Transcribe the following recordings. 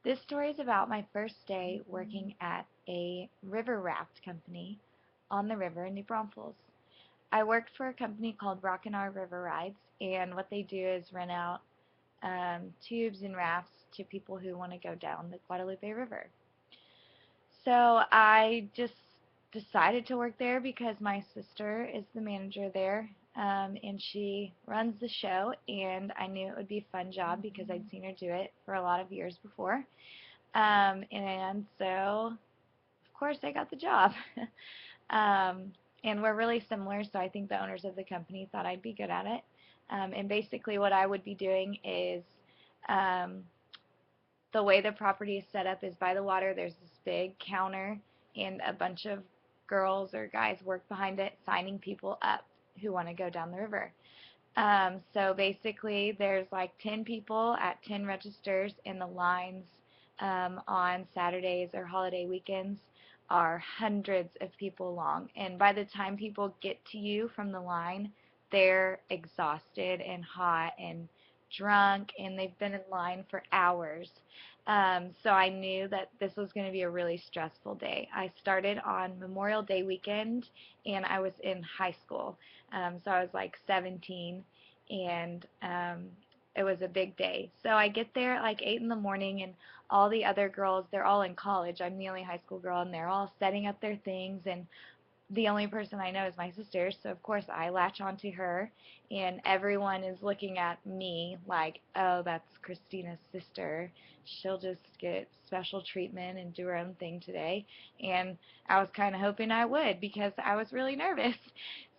This story is about my first day working at a river raft company on the river in New Braunfels. I worked for a company called Rockin' River Rides, and what they do is rent out tubes and rafts to people who want to go down the Guadalupe River. So I just decided to work there because my sister is the manager there, and she runs the show, and I knew it would be a fun job because I'd seen her do it for a lot of years before. And so, of course, I got the job. um, and we're really similar, so I think the owners of the company thought I'd be good at it. And basically, what I would be doing is um, the way the property is set up is by the water. There's this big counter, and a bunch of girls or guys work behind it, signing people up who want to go down the river. So basically, there's like 10 people at 10 registers, and the lines on Saturdays or holiday weekends are hundreds of people long. And by the time people get to you from the line, they're exhausted and hot and drunk, and they've been in line for hours. So I knew that this was going to be a really stressful day. I started on Memorial Day weekend, and I was in high school. So I was like 17, and it was a big day. So I get there at like 8 in the morning, and all the other girls, they're all in college. I'm the only high school girl, and they're all setting up their things, and the only person I know is my sister, so of course I latch onto her, and everyone is looking at me like, oh, that's Christina's sister. She'll just get special treatment and do her own thing today. And I was kind of hoping I would because I was really nervous.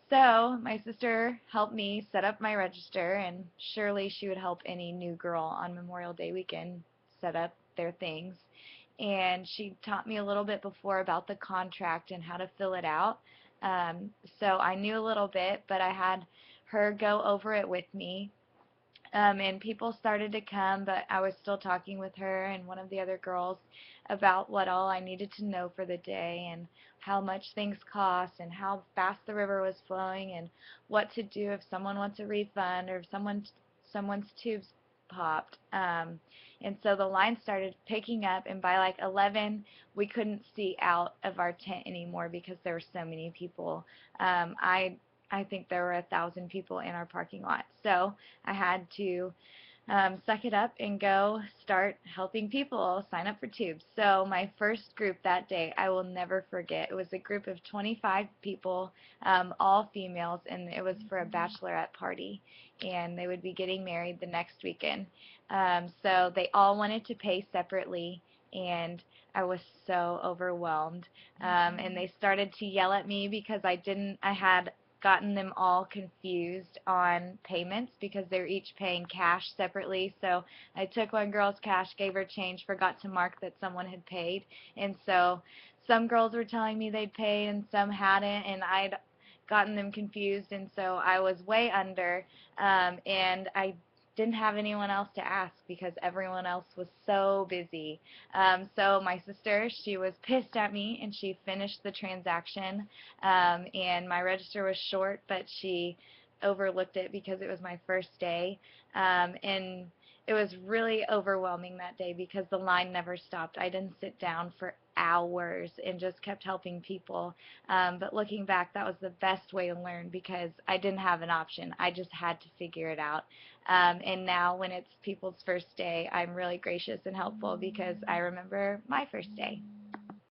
So my sister helped me set up my register, and surely she would help any new girl on Memorial Day weekend set up their things. And she taught me a little bit before about the contract and how to fill it out. So I knew a little bit, but I had her go over it with me. And people started to come, but I was still talking with her and one of the other girls about what all I needed to know for the day and how much things cost and how fast the river was flowing and what to do if someone wants a refund or if someone's tubes popped. And so the line started picking up, and by like 11, we couldn't see out of our tent anymore because there were so many people. I think there were 1,000 people in our parking lot. So I had to suck it up and go start helping people sign up for tubes. So my first group that day, I will never forget. It was a group of 25 people, all females, and it was for a bachelorette party, and they would be getting married the next weekend. So they all wanted to pay separately, and I was so overwhelmed. And they started to yell at me because I had gotten them all confused on payments because they were each paying cash separately. So I took one girl's cash, gave her change, forgot to mark that someone had paid. And so some girls were telling me they'd paid and some hadn't, and I'd gotten them confused, and so I was way under, and I didn't have anyone else to ask because everyone else was so busy. So my sister, she was pissed at me, and she finished the transaction, and my register was short, but she overlooked it because it was my first day, and it was really overwhelming that day because the line never stopped. I didn't sit down for hours and just kept helping people. But looking back, that was the best way to learn because I didn't have an option. I just had to figure it out. And now when it's people's first day, I'm really gracious and helpful because I remember my first day.